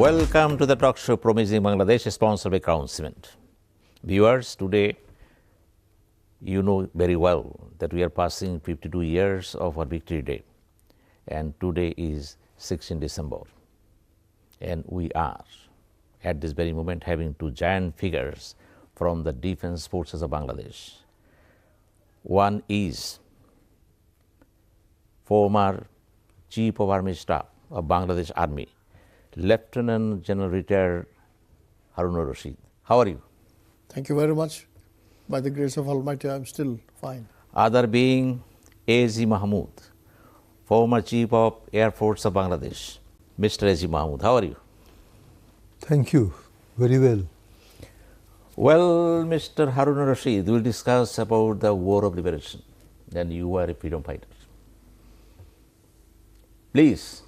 Welcome to the talk show Promising Bangladesh, sponsored by Crown Cement. Viewers, today you know very well that we are passing 52 years of our Victory Day, and today is 16 December. And we are at this very moment having two giant figures from the defense forces of Bangladesh. One is former Chief of Army Staff of Bangladesh Army, Lieutenant General retired Harun-Ar-Rashid. How are you? Thank you very much. By the grace of Almighty, I am still fine. Other being A.G. Mahmud, former Chief of Air Force of Bangladesh. Mr. A.G. Mahmud, how are you? Thank you. Very well. Well, Mr. Harun-Ar-Rashid, we will discuss about the War of Liberation. Then you are a freedom fighter. Please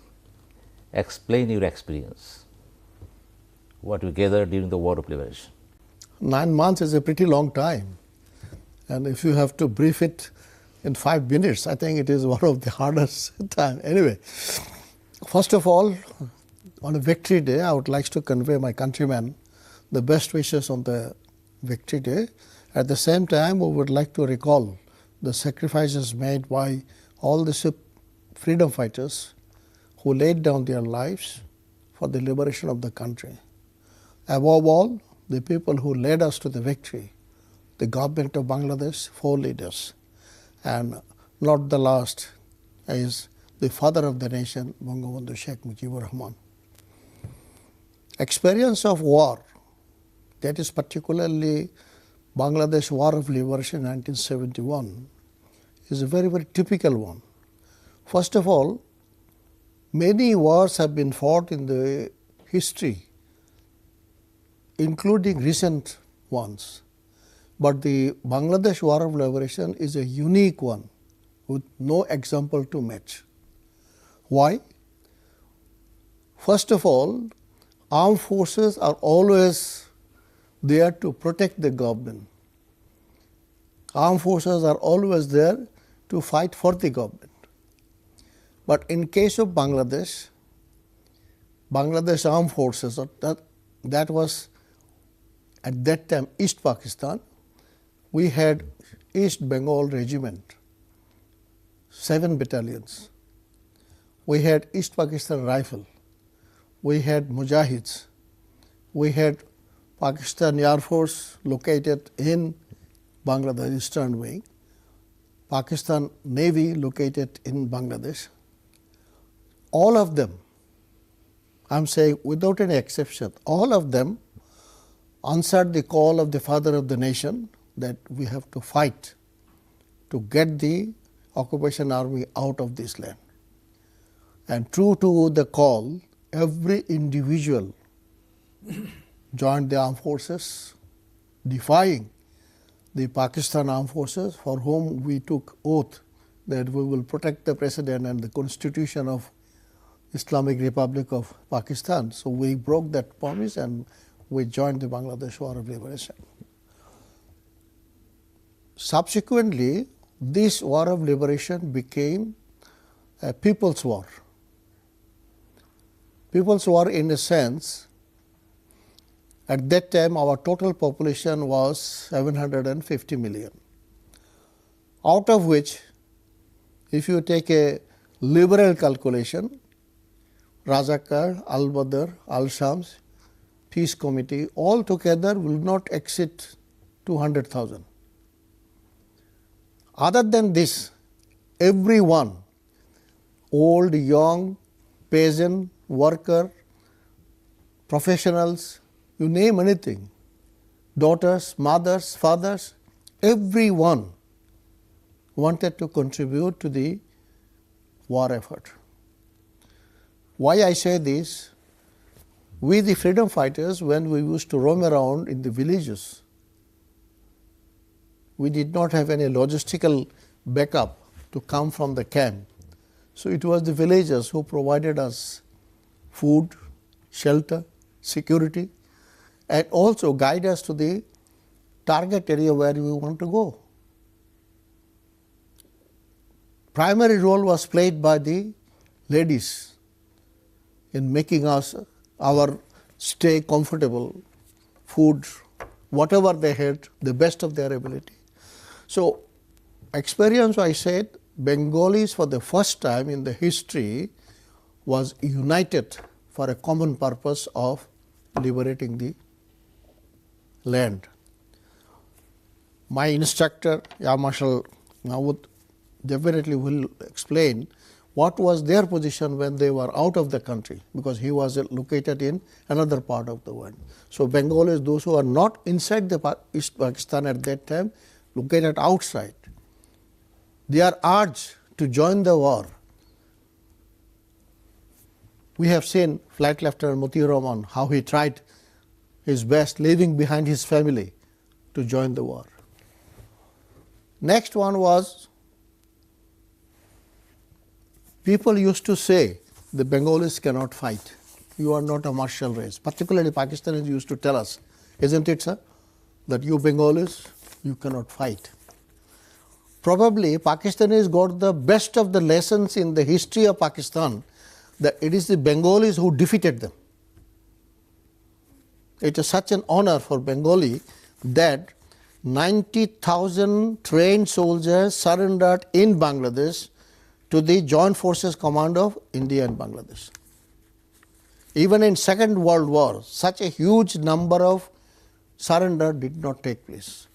explain your experience, what you gathered during the War of Liberation. 9 months is a pretty long time. And if you have to brief it in 5 minutes, I think it is one of the hardest time. Anyway, first of all, on a Victory Day, I would like to convey my countrymen the best wishes on the Victory Day. At the same time, we would like to recall the sacrifices made by all the freedom fighters who laid down their lives for the liberation of the country. Above all, the people who led us to the victory, the government of Bangladesh, 4 leaders, and not the last is the father of the nation, Bangabandhu Sheikh Mujibur Rahman. Experience of war, that is particularly Bangladesh War of Liberation 1971, is a very, very typical one. First of all, many wars have been fought in the history, including recent ones. But the Bangladesh War of Liberation is a unique one with no example to match. Why? First of all, armed forces are always there to protect the government. Armed forces are always there to fight for the government. But in case of Bangladesh Armed Forces, that was at that time East Pakistan, we had East Bengal Regiment, 7 battalions. We had East Pakistan Rifle. We had Mujahids. We had Pakistan Air Force located in Bangladesh Eastern Wing. Pakistan Navy located in Bangladesh. All of them, I am saying without any exception, all of them answered the call of the father of the nation that we have to fight to get the occupation army out of this land. And true to the call, every individual joined the armed forces, defying the Pakistan armed forces, for whom we took oath that we will protect the president and the constitution of Islamic Republic of Pakistan. So we broke that promise and we joined the Bangladesh War of Liberation. Subsequently, this War of Liberation became a people's war. People's war in a sense, at that time our total population was 750 million, out of which, if you take a liberal calculation, Razakar, Al-Badr, Al-Shams, Peace Committee, all together will not exceed 200,000. Other than this, everyone, old, young, peasant, worker, professionals, you name anything, daughters, mothers, fathers, everyone wanted to contribute to the war effort. Why I say this? We, the freedom fighters, when we used to roam around in the villages, we did not have any logistical backup to come from the camp. So it was the villagers who provided us food, shelter, security, and also guide us to the target area where we want to go. Primary role was played by the ladies in making us our stay comfortable, food, whatever they had, the best of their ability. So, experience, I said, Bengalis for the first time in the history was united for a common purpose of liberating the land. My instructor, Marshal Mahmud, definitely will explain what was their position when they were out of the country, because he was located in another part of the world. So, Bengalis, those who are not inside the East Pakistan at that time, located outside, they are urged to join the war. We have seen Flight Lieutenant Moti Rahman, how he tried his best, leaving behind his family to join the war. Next one was, people used to say the Bengalis cannot fight. You are not a martial race. Particularly Pakistanis used to tell us, isn't it, sir, that you Bengalis, you cannot fight. Probably Pakistanis got the best of the lessons in the history of Pakistan, that it is the Bengalis who defeated them. It is such an honor for Bengali that 90,000 trained soldiers surrendered in Bangladesh to the Joint Forces Command of India and Bangladesh. Even in Second World War, such a huge number of surrender did not take place.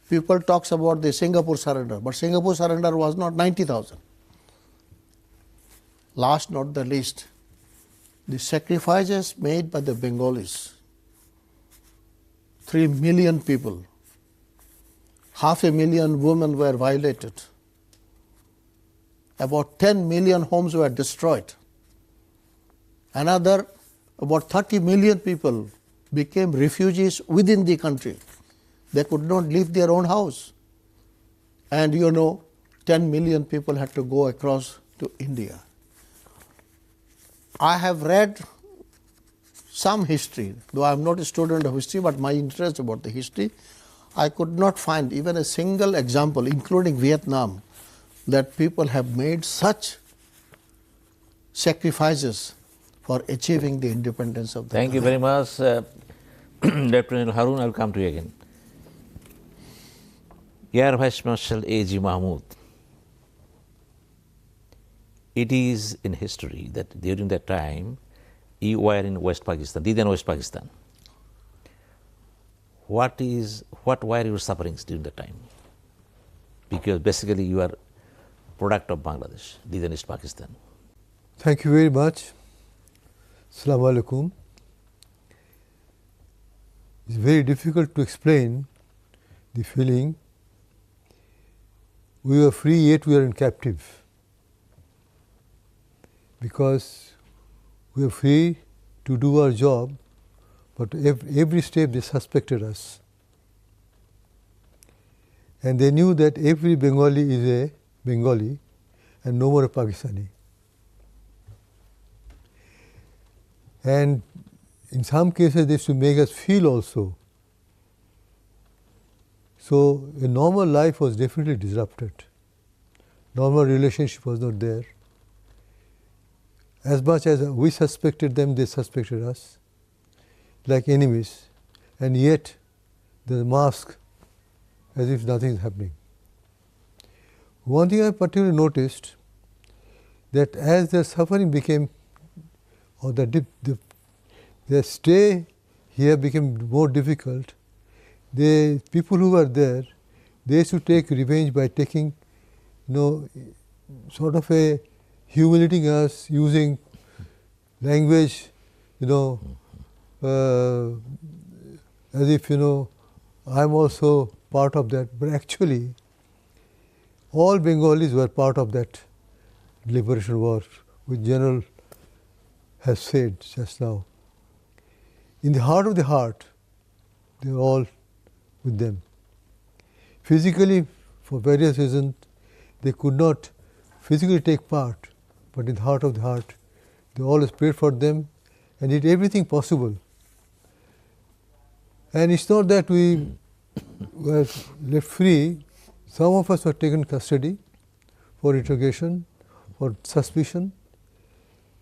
People talks about the Singapore surrender, but Singapore surrender was not 90,000. Last not the least, the sacrifices made by the Bengalis. 3 million people, 500,000 women were violated. About 10 million homes were destroyed. Another about 30 million people became refugees within the country. They could not leave their own house. And 10 million people had to go across to India. I have read some history, though I am not a student of history, but my interest about the history, I could not find even a single example, including Vietnam, that people have made such sacrifices for achieving the independence of the Thank you very much. Lieutenant Harun, I will come to you again. Air Vice Marshal A.G. Mahmud. It is in history that during that time, you were in West Pakistan, then West Pakistan. What were your sufferings during that time? Because basically you are product of Bangladesh, then East Pakistan. Thank you very much. Assalamu alaikum. It's very difficult to explain the feeling. We were free, yet we are in captive. Because we are free to do our job, but every step they suspected us. And they knew that every Bengali is a Bengali and no more a Pakistani. And in some cases they used to make us feel also. So a normal life was definitely disrupted. Normal relationship was not there. As much as we suspected them, they suspected us, like enemies, and yet the mask as if nothing is happening. One thing I particularly noticed, that as their suffering became, or their stay here became more difficult, the people who were there, they used to take revenge by taking, sort of a humiliating us, using language, as if, I'm also part of that. But actually, all Bengalis were part of that liberation war, which General has said just now. In the heart of the heart, they were all with them. Physically, for various reasons, they could not physically take part, but in the heart of the heart, they always prayed for them and did everything possible. And it's not that we were left free. Some of us were taken custody for interrogation, for suspicion.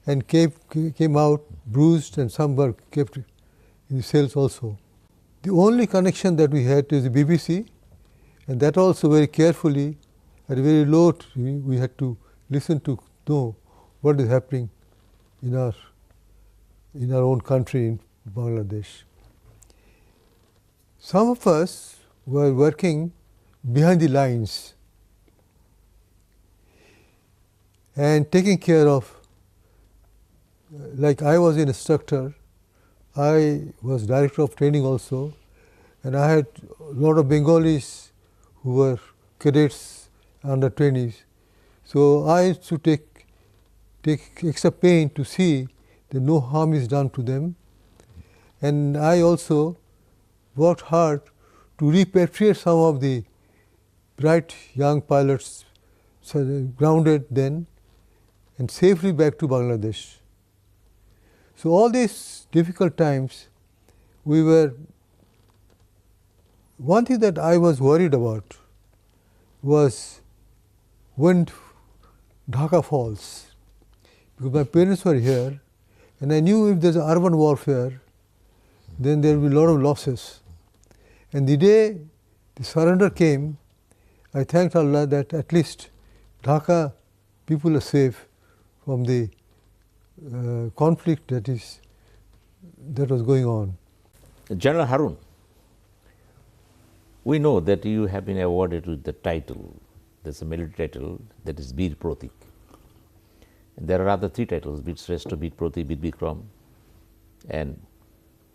and came out bruised, and some were kept in the cells also. The only connection that we had is the BBC, and that also very carefully, at a very low we had to listen to know what is happening in our own country, in Bangladesh. Some of us were working behind the lines and taking care of, like I was an instructor, I was director of training also, and I had a lot of Bengalis who were cadets under trainees. So I used to take extra pain to see that no harm is done to them, and I also worked hard to repatriate some of the bright young pilots grounded then and safely back to Bangladesh. So all these difficult times, one thing that I was worried about was when Dhaka falls, because my parents were here, and I knew if there's urban warfare, then there will be a lot of losses. And the day the surrender came, I thanked Allah that at least Dhaka people are safe from the conflict that was going on. General Harun, we know that you have been awarded with the title, there's a military title, that is Bir Protik. And there are other three titles, Bir Shrestha, Bir Protik, Bir Bikram, and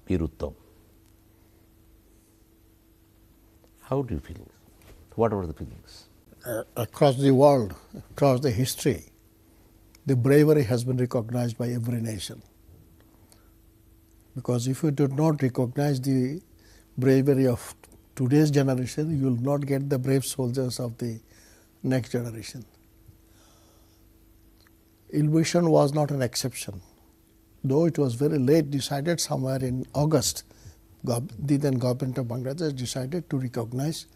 Bir Uttam. How do you feel? What are the feelings? Across the world, across the history, the bravery has been recognized by every nation. Because if you do not recognize the bravery of today's generation, you will not get the brave soldiers of the next generation. Illusion was not an exception. Though it was very late, decided somewhere in August, the then government of Bangladesh decided to recognize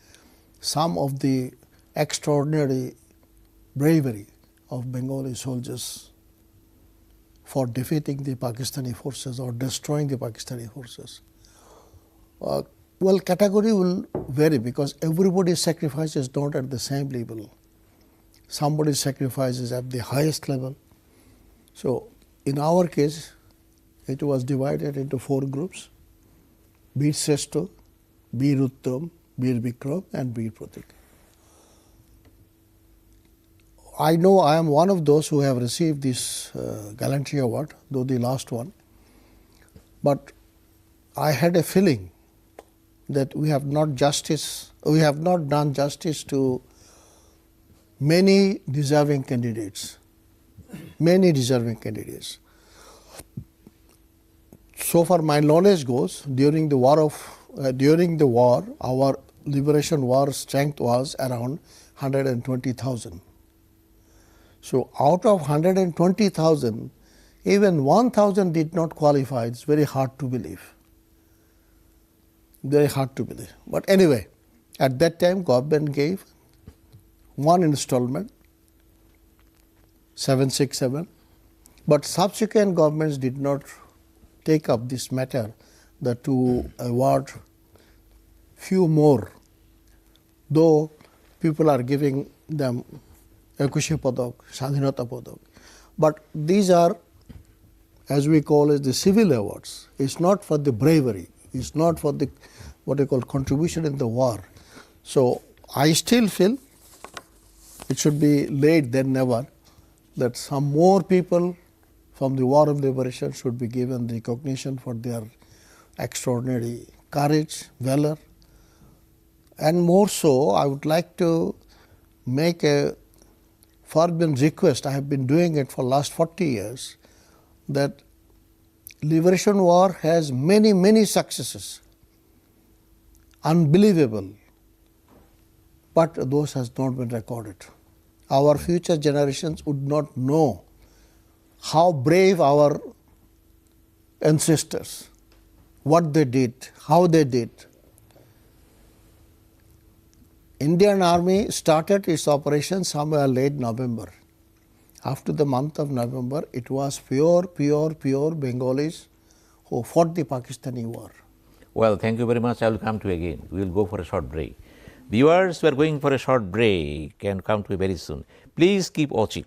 some of the extraordinary bravery of Bengali soldiers for defeating the Pakistani forces or destroying the Pakistani forces. Well, category will vary because everybody's sacrifice is not at the same level. Somebody's sacrifice is at the highest level. So, in our case, it was divided into 4 groups: Bir Shrestha, Bir Uttam, Bir Bikram, and Bir Protik. I know I am one of those who have received this gallantry award, though the last one. But I had a feeling that we have not done justice to many deserving candidates. So far my knowledge goes, during the war, our liberation war strength was around 120,000. So out of 120,000, even 1,000 did not qualify. It's very hard to believe. Very hard to believe. But anyway, at that time, government gave one installment, 767, but subsequent governments did not take up this matter, that to award few more, though people are giving them Ekushi Padak, Sadhinata Padak. But these are, as we call it, the civil awards. It's not for the bravery. It's not for the what I call contribution in the war. So I still feel it should be late than never that some more people from the war of liberation should be given recognition for their extraordinary courage, valor. And more so, I would like to make a fervent request. I have been doing it for last 40 years, that liberation war has many, many successes, unbelievable, but those has not been recorded. Our future generations would not know how brave our ancestors, what they did, how they did. Indian Army started its operation somewhere late November. After the month of November, it was pure Bengalis who fought the Pakistani war. Well, thank you very much. I will come to you again. We will go for a short break. Viewers, we are going for a short break and come to you very soon. Please keep watching.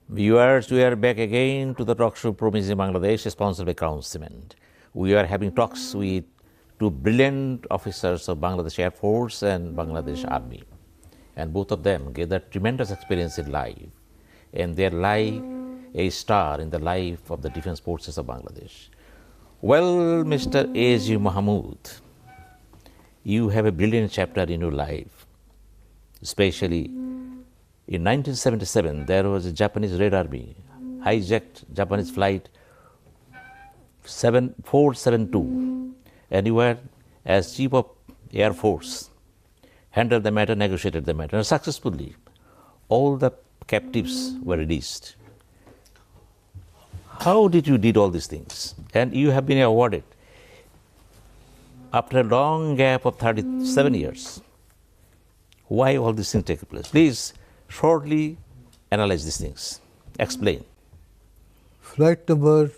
Viewers, we are back again to the talk show Promising Bangladesh, sponsored by Crown Cement. We are having talks with two brilliant officers of Bangladesh Air Force and Bangladesh Army. And both of them gathered tremendous experience in life. And they are like a star in the life of the defense forces of Bangladesh. Well, Mr. A.G. Mahmud, you have a brilliant chapter in your life, especially in 1977, there was a Japanese Red Army hijacked Japanese flight 472, and you were, as Chief of Air Force, handled the matter, negotiated the matter, and successfully all the captives were released. How did you did all these things? And you have been awarded after a long gap of 37 years. Why all these things take place? Please shortly analyze these things. Explain. Flight number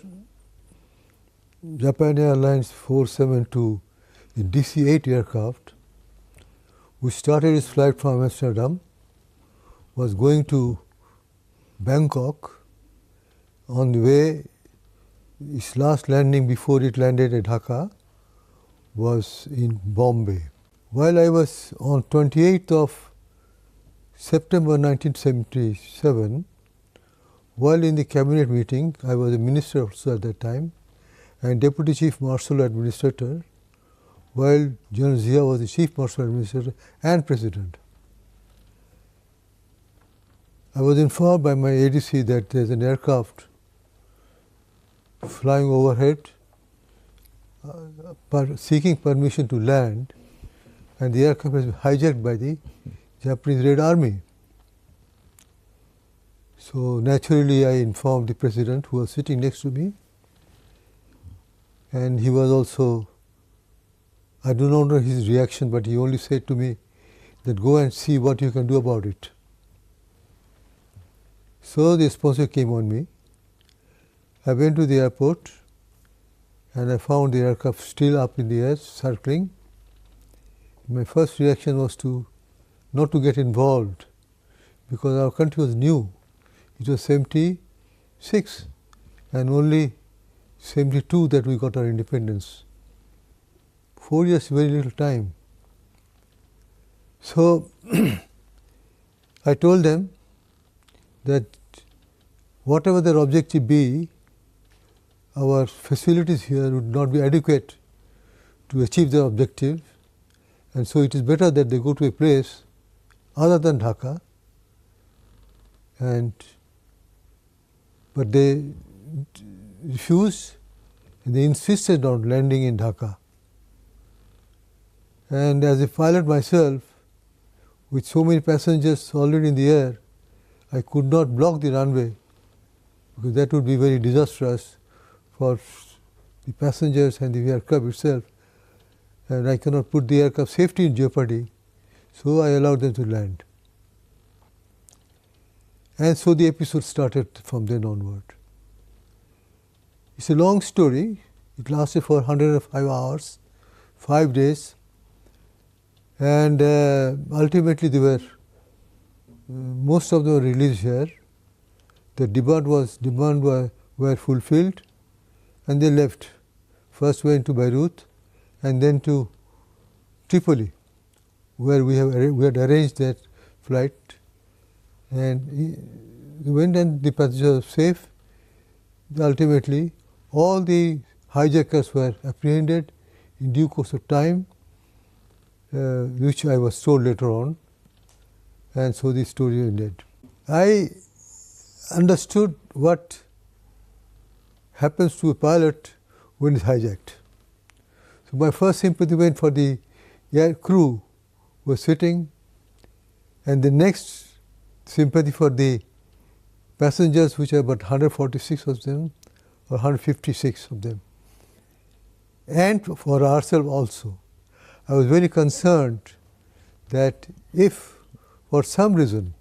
Japan Airlines 472 in DC-8 aircraft, which started its flight from Amsterdam, was going to Bangkok. On the way, its last landing before it landed at Dhaka was in Bombay. While I was on 28th of September 1977, while in the cabinet meeting, I was a minister also at that time, and Deputy Chief Marshal Administrator, while General Zia was the Chief Marshal Administrator and President. I was informed by my ADC that there is an aircraft flying overhead, seeking permission to land, and the aircraft was hijacked by the Japanese Red Army. So naturally I informed the President, who was sitting next to me, and he was also, I do not know his reaction, but he only said to me that go and see what you can do about it. So the sponsor came on me. I went to the airport and I found the aircraft still up in the air, circling. My first reaction was not to get involved, because our country was new. It was 76 and only 72 that we got our independence. 4 years, very little time. So I told them that whatever their objective be, our facilities here would not be adequate to achieve their objective, and so it is better that they go to a place other than Dhaka, but they refused and they insisted on landing in Dhaka. And as a pilot myself, with so many passengers already in the air, I could not block the runway, because that would be very disastrous for the passengers and the aircraft itself, and I cannot put the aircraft safety in jeopardy, so I allowed them to land. And so the episode started from then onward. It's a long story. It lasted for 105 hours, 5 days, and ultimately they were, most of them were released here. The demand were fulfilled, and they left. First went to Beirut and then to Tripoli, where we had arranged that flight, and we went and the passengers were safe. Ultimately, all the hijackers were apprehended in due course of time, which I was told later on, and so the story ended. I understood what happens to a pilot when he's hijacked. So my first sympathy went for the air crew who was sitting, and the next sympathy for the passengers, which are about 146 of them or 156 of them. and for ourselves also. I was very concerned that if for some reason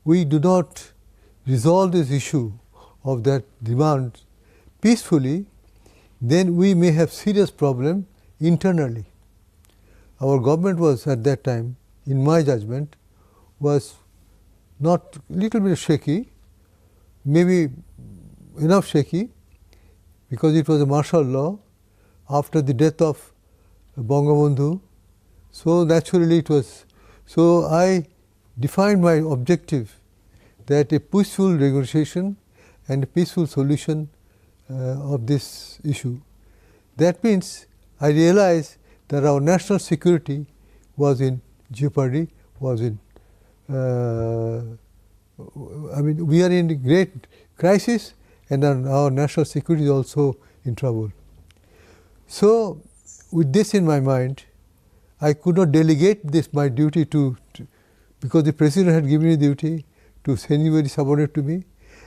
we do not resolve this issue of that demand peacefully, then we may have serious problem internally. Our government was at that time, in my judgment, was not little bit shaky, maybe enough shaky, because it was a martial law after the death of Bangabandhu. So naturally it was. So I defined my objective that a peaceful negotiation and a peaceful solution of this issue. That means I realized that our national security was in jeopardy, was in, I mean, we are in a great crisis and our national security is also in trouble. So with this in my mind, I could not delegate this my duty to because the President had given me the duty to anybody subordinate to me,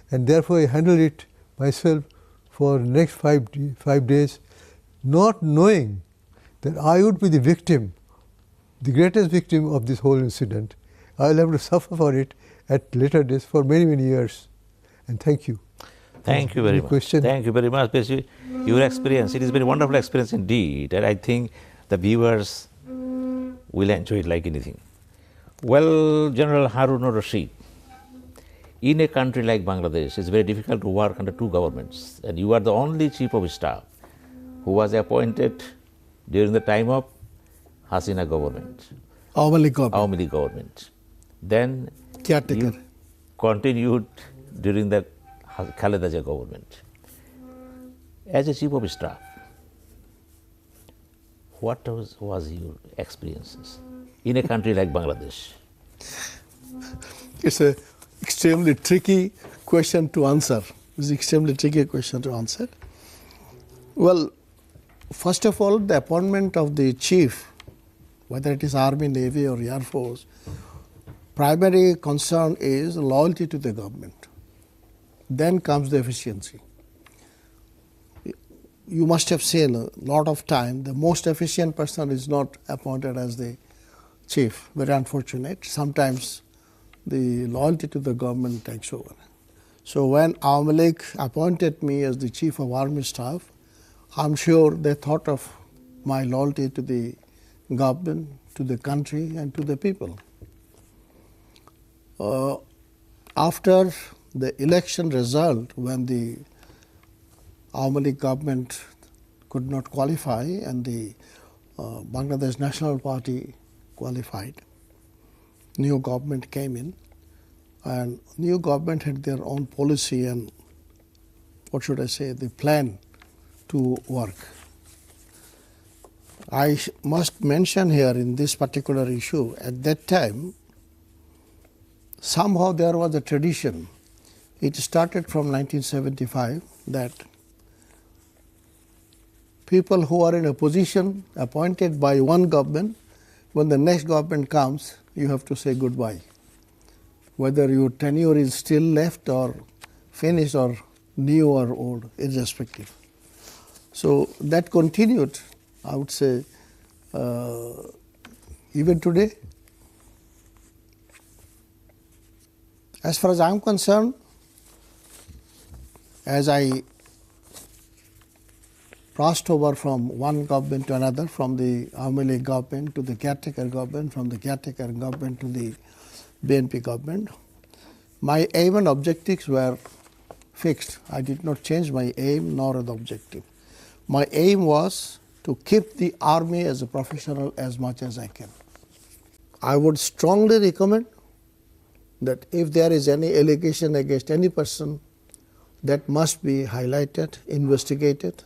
and therefore I handled it myself for next 5 days, not knowing that I would be the victim, the greatest victim of this whole incident. I will have to suffer for it at later days for many, many years. And thank you. Thank you very much. Question? Thank you very much. Your experience, it has been a wonderful experience indeed, and I think the viewers will enjoy it like anything. Well, General Harun-Ar-Rashid, in a country like Bangladesh, it's very difficult to work under two governments, and you are the only chief of staff who was appointed during the time of Hasina government, Awami League government. Then Caretaker. you continued during the Khaleda Zia government. As a chief of staff, what was your experiences in a country like Bangladesh? It's an extremely tricky question to answer. It's an extremely tricky question to answer. Well, first of all, the appointment of the chief, whether it is Army, Navy or Air Force, primary concern is loyalty to the government. Then comes the efficiency. You must have seen a lot of time, the most efficient person is not appointed as the chief. Very unfortunate. Sometimes the loyalty to the government takes over. So when Awami League appointed me as the chief of army staff, I'm sure they thought of my loyalty to the government, to the country and to the people. After the election result, when the Awami League government could not qualify and the Bangladesh National Party qualified, new government came in, and new government had their own policy and what should I say, the plan to work. I must mention here in this particular issue, at that time, somehow there was a tradition. It started from 1975 that people who are in a position appointed by one government, when the next government comes, you have to say goodbye. Whether your tenure is still left or finished or new or old, irrespective. So that continued, I would say, even today. As far as I am concerned, as I crossed over from one government to another, from the Awami League government to the caretaker government, from the caretaker government to the BNP government, my aim and objectives were fixed. I did not change my aim nor the objective. My aim was to keep the army as a professional as much as I can. I would strongly recommend that if there is any allegation against any person, that must be highlighted, investigated,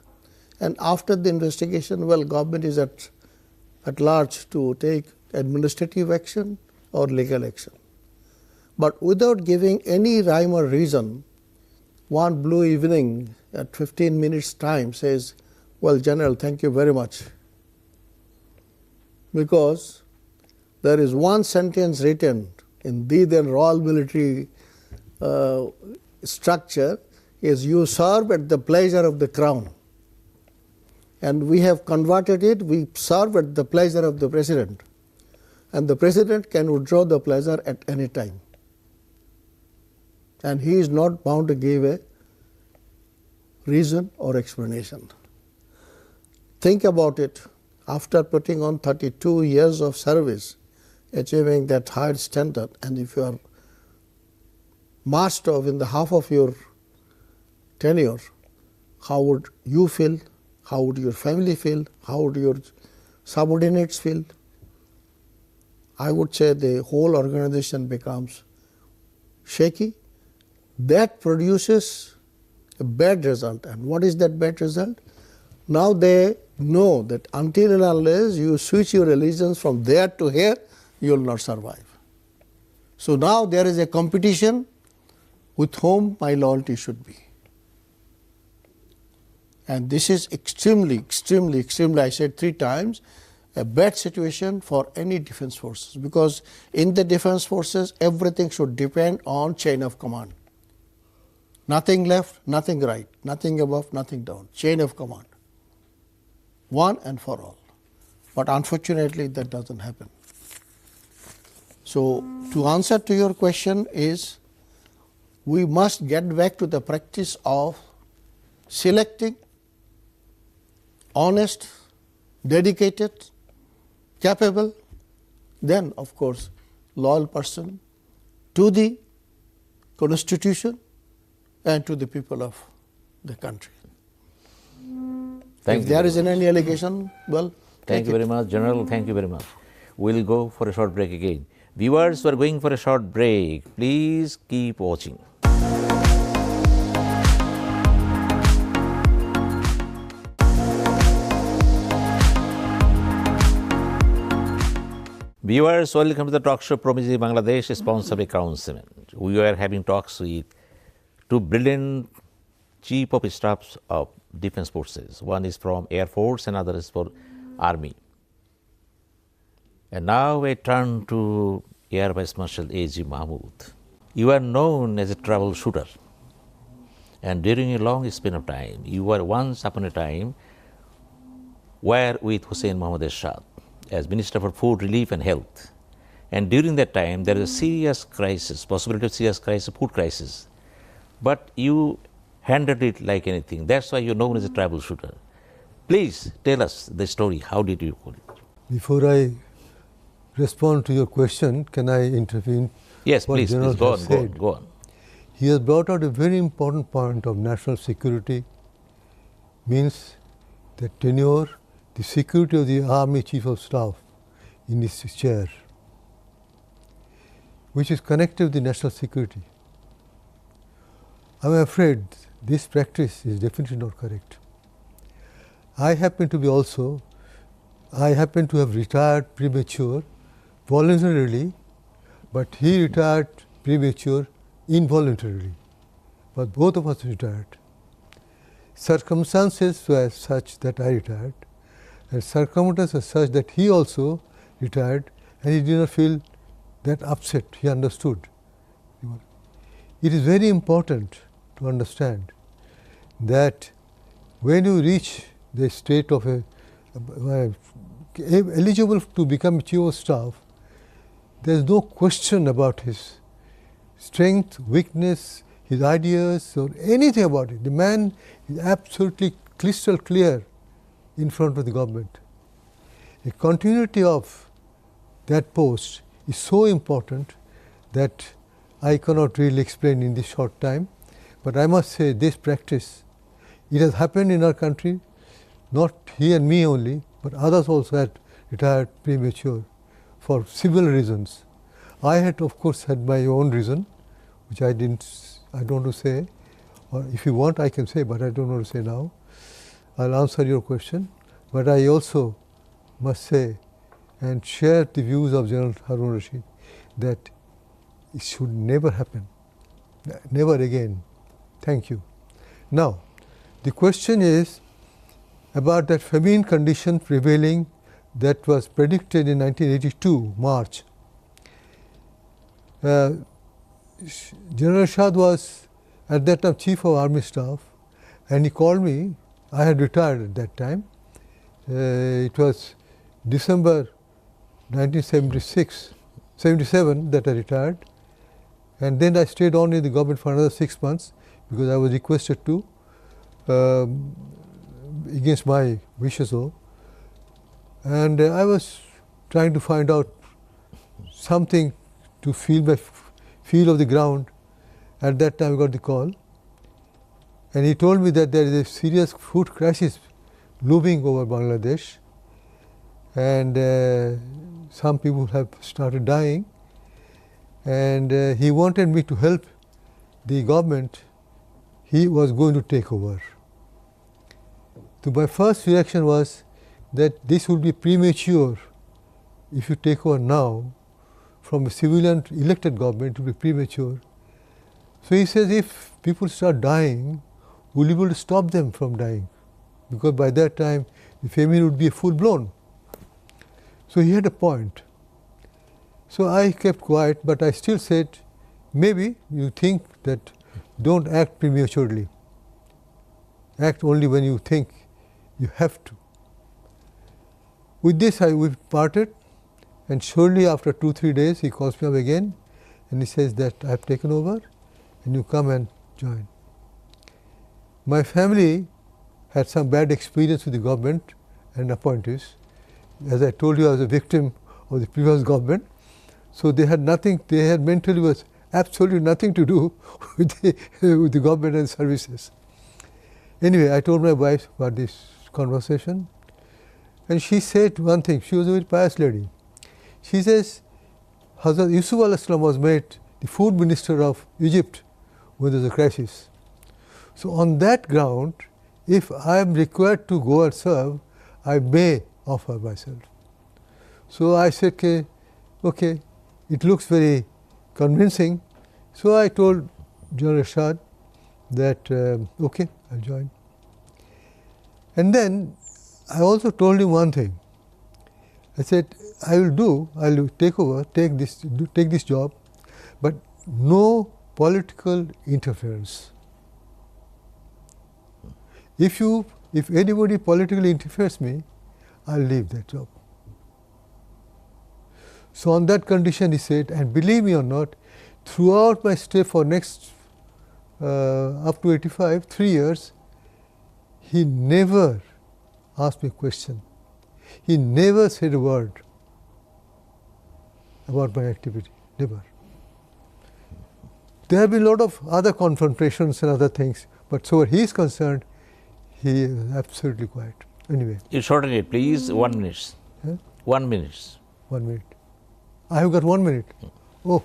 and after the investigation, well, government is at large to take administrative action or legal action. But without giving any rhyme or reason, one blue evening at 15 minutes time says, well, General, thank you very much. Because there is one sentence written in the then Royal Military structure is you serve at the pleasure of the Crown. and we have converted it. We serve at the pleasure of the President, and the President can withdraw the pleasure at any time. And he is not bound to give a reason or explanation. Think about it. After putting on 32 years of service, achieving that high standard, and if you are master within the half of your tenure, how would you feel? How would your family feel? How would your subordinates feel? I would say the whole organization becomes shaky. That produces a bad result. And what is that bad result? Now they know that until and unless you switch your allegiance from there to here, you will not survive. So now there is a competition with whom my loyalty should be. And this is extremely, I said 3 times, a bad situation for any defense forces, because in the defense forces, everything should depend on chain of command. Nothing left, nothing right, nothing above, nothing down, chain of command. One and for all. But unfortunately, that doesn't happen. So to answer to your question is, we must get back to the practice of selecting honest, dedicated, capable, then of course loyal person to the Constitution and to the people of the country. Thank if you there is very much. any allegation, well, Thank you very much, General. Thank you very much. We'll go for a short break again. Viewers, we're going for a short break. Please keep watching. Viewers, welcome to the talk show Promising Bangladesh, sponsored by Crown Cement. We are having talks with 2 brilliant chief of staffs of defense forces. One is from Air Force and other is for Army. And now we turn to Air Vice Marshal A.G. Mahmud. You are known as a trouble shooter. And during a long span of time, you were once upon a time were with Hussein Mohammad Ershad as Minister for Food Relief and Health. And during that time, there is a serious crisis, possibility of serious crisis, food crisis. But you handled it like anything. That's why you're known as a tribal shooter. Please tell us the story. How did you call it? Before I respond to your question, can I intervene? Yes, What please, General go has on, go on, said? go on. He has brought out a very important point of national security, means the tenure, the security of the Army Chief of Staff in his chair, which is connected with the national security. I am afraid this practice is definitely not correct. I happen to have retired premature, voluntarily, but he retired premature involuntarily. But both of us retired. Circumstances were such that I retired, and circumstances were such that he also retired, and he did not feel that upset. He understood. It is very important to understand that when you reach the state of eligible to become Chief of Staff, there is no question about his strength, weakness, his ideas, or anything about it. The man is absolutely crystal clear in front of the government. A continuity of that post is so important that I cannot really explain in this short time. But I must say this practice, it has happened in our country, not he and me only, but others also had retired premature for civil reasons. I had, of course, had my own reason, which I don't want to say, or if you want I can say, but I don't want to say now. I'll answer your question, but I also must say and share the views of General Harun-Ar-Rashid that it should never happen, never again. Thank you. Now, the question is about that famine condition prevailing that was predicted in 1982, March. General Ershad was at that time Chief of Army Staff, and he called me. I had retired at that time, It was December 1977 that I retired, and then I stayed on in the government for another 6 months because I was requested to, against my wishes though, and I was trying to find out something to feel my feel of the ground. At that time I got the call, and he told me that there is a serious food crisis looming over Bangladesh, and some people have started dying, and he wanted me to help the government. He was going to take over. So my first reaction was that this would be premature. If you take over now from a civilian elected government, it will be premature. So he says, if people start dying, we'll be able to stop them from dying, because by that time the famine would be full blown. So he had a point. So I kept quiet, but I still said, maybe you think that don't act prematurely. Act only when you think you have to. With this we parted, and shortly after 2-3 days he calls me up again and he says that I have taken over and you come and join. My family had some bad experience with the government and appointees. As I told you, I was a victim of the previous government. So they had nothing, they had mentally was absolutely nothing to do with the government and services. Anyway, I told my wife about this conversation, and she said one thing. She was a very pious lady. She says, Hazrat Yusuf al-Islam was made the food minister of Egypt when there was a crisis. So on that ground, if I am required to go and serve, I may offer myself. So I said, okay, it looks very convincing. So I told General Rashad that, okay, I'll join. And then I also told him one thing. I said, I'll take over, take this job, but no political interference. If anybody politically interferes me, I'll leave that job. So on that condition he said, and believe me or not, throughout my stay for next up to 85, 3 years, he never asked me a question. He never said a word about my activity, never. There have been a lot of other confrontations and other things, but so where he is concerned, he is absolutely quiet. Anyway. You shorten it, please. 1 minute. Huh? 1 minute. 1 minute. I have got 1 minute. Oh.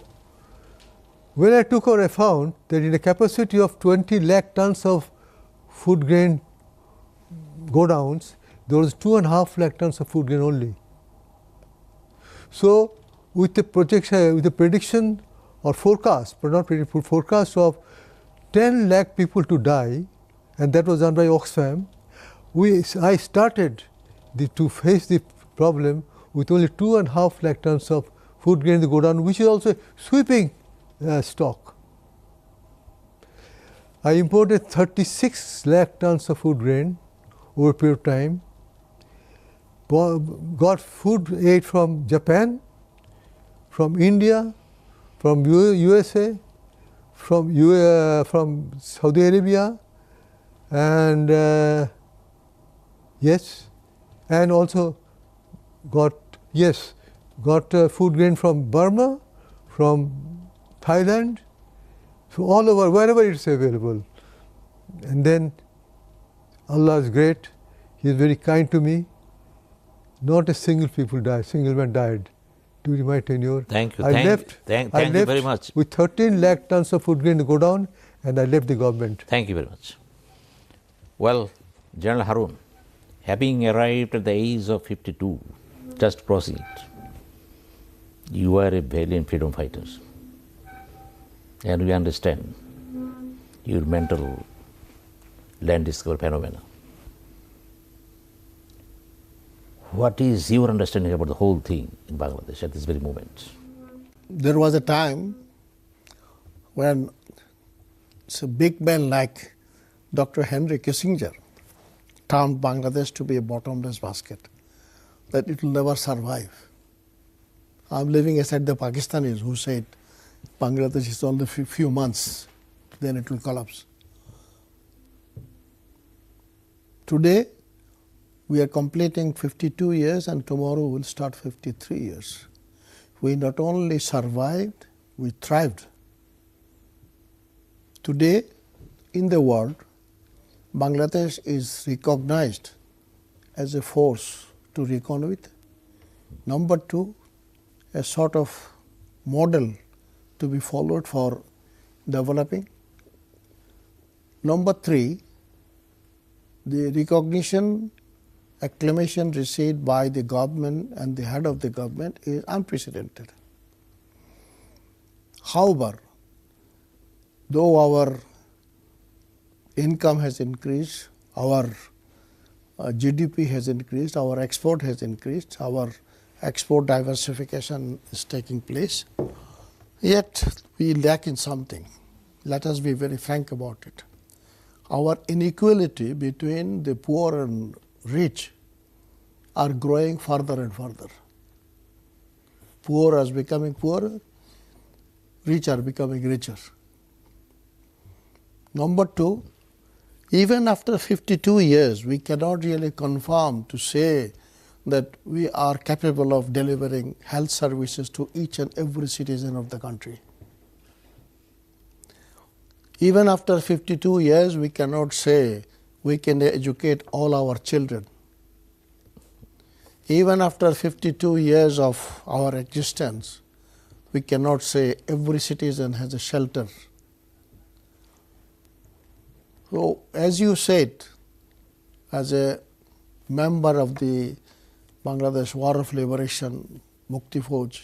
When I took over, I found that in a capacity of 20 lakh tons of food grain godowns, there was 2.5 lakh tons of food grain only. So, with the projection, with the prediction or forecast, but not prediction, forecast of 10 lakh people to die, and that was done by Oxfam, I started to face the problem with only 2.5 lakh tons of food grain to go down, which is also sweeping stock. I imported 36 lakh tons of food grain over a period of time, got food aid from Japan, from India, from USA, from Saudi Arabia, and yes, and also got food grain from Burma, from Thailand, so all over, wherever it's available. And then Allah is great, He is very kind to me. Not a single man died during my tenure. Thank you. I left very much. With 13 lakh tons of food grain to go down, and I left the government. Thank you very much. Well, General Harun, having arrived at the age of 52, just proceed. You are a valiant freedom fighter, and we understand your mental land discovery phenomena. What is your understanding about the whole thing in Bangladesh at this very moment? There was a time when a big man like Dr. Henry Kissinger termed Bangladesh to be a bottomless basket, that it will never survive. I'm living aside the Pakistanis who said Bangladesh is only few months, then it will collapse. Today, we are completing 52 years and tomorrow we'll start 53 years. We not only survived, we thrived. Today, in the world, Bangladesh is recognized as a force to reckon with. Number two, a sort of model to be followed for developing. Number three, the recognition, acclamation received by the government and the head of the government is unprecedented. However, though our income has increased, our GDP has increased, our export has increased, our export diversification is taking place, yet we lack in something. Let us be very frank about it. Our inequality between the poor and rich are growing further and further. Poor are becoming poorer, rich are becoming richer. Number two, even after 52 years, we cannot really confirm to say that we are capable of delivering health services to each and every citizen of the country. Even after 52 years, we cannot say we can educate all our children. Even after 52 years of our existence, we cannot say every citizen has a shelter. So, as you said, as a member of the Bangladesh War of Liberation, Mukti Fauj,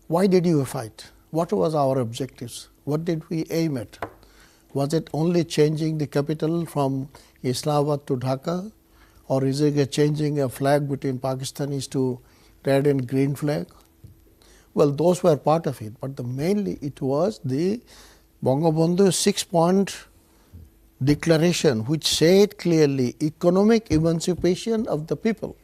why did you fight? What was our objectives? What did we aim at? Was it only changing the capital from Islamabad to Dhaka? Or is it changing a flag between Pakistanis to red and green flag? Well, those were part of it, but mainly it was the Bangabandhu 6-point declaration which said clearly economic emancipation of the people.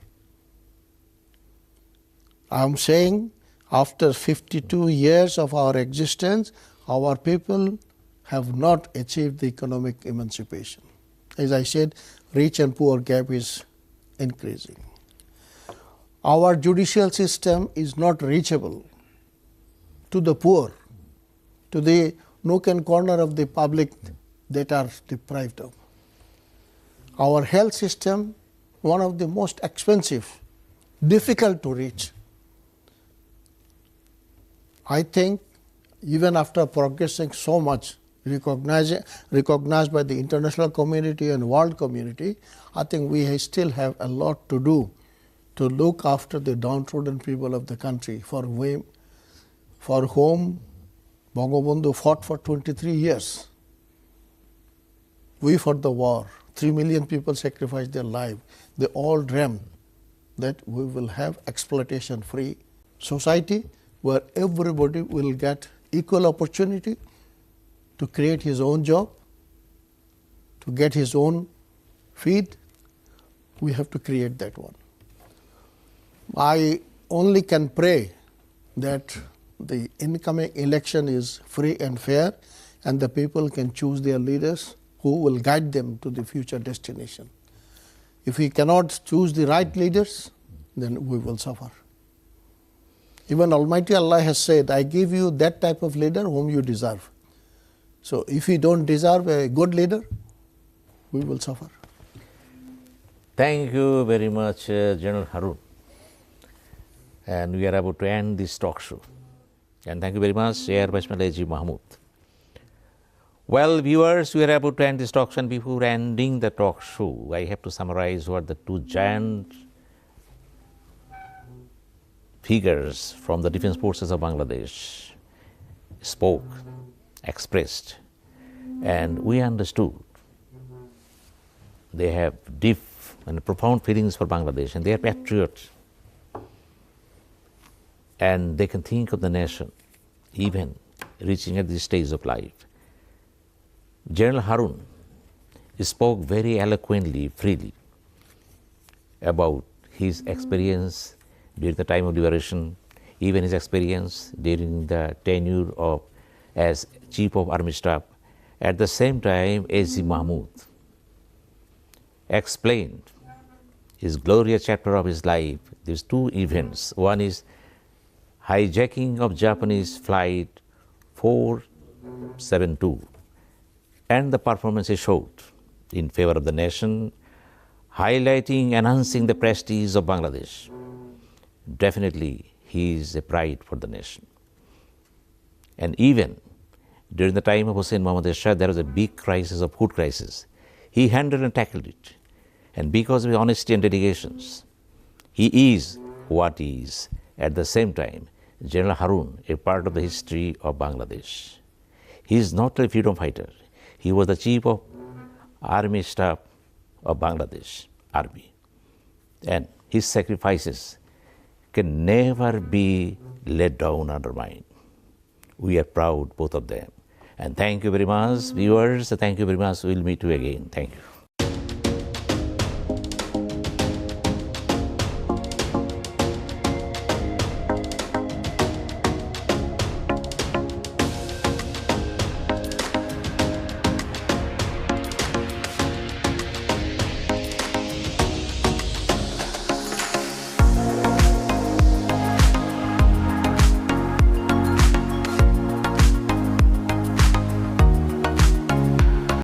I am saying after 52 years of our existence, our people have not achieved the economic emancipation. As I said, rich and poor gap is increasing. Our judicial system is not reachable to the poor, to the nook and corner of the public that are deprived of. Our health system, one of the most expensive, difficult to reach. I think even after progressing so much, recognized by the international community and world community, I think we still have a lot to do to look after the downtrodden people of the country for whom Bangabandhu fought for 23 years. We fought the war. 3 million people sacrificed their life. They all dreamt that we will have exploitation-free society where everybody will get equal opportunity to create his own job, to get his own feed. We have to create that one. I only can pray that the incoming election is free and fair and the people can choose their leaders who will guide them to the future destination. If we cannot choose the right leaders, then we will suffer. Even Almighty Allah has said, I give you that type of leader whom you deserve. So if we don't deserve a good leader, we will suffer. Thank you very much, General Harun. And we are about to end this talk show. And thank you very much, Air Vice Marshal A.G. Mahmud. Well, viewers, we are about to end this talk show, and before ending the talk show, I have to summarize what the two giant figures from the Defence Forces of Bangladesh spoke, expressed, and we understood. They have deep and profound feelings for Bangladesh, and they are patriots. And they can think of the nation, even reaching at this stage of life. General Harun spoke very eloquently, freely about his experience during the time of liberation, even his experience during the tenure of as Chief of Army Staff. At the same time, A.G. Mahmud explained his glorious chapter of his life. These two events. One is hijacking of Japanese flight 472 and the performance he showed in favor of the nation, highlighting, enhancing the prestige of Bangladesh. Definitely, he is a pride for the nation. And even during the time of Hussein Mohammad Shah, there was a big crisis of food crisis. He handled and tackled it. And because of his honesty and dedications, he is what he is. At the same time, General Harun, a part of the history of Bangladesh. He is not a freedom fighter. He was the Chief of Army Staff of Bangladesh Army. And his sacrifices can never be let down, undermined. We are proud, both of them. And thank you very much, viewers. Thank you very much. We'll meet you again. Thank you.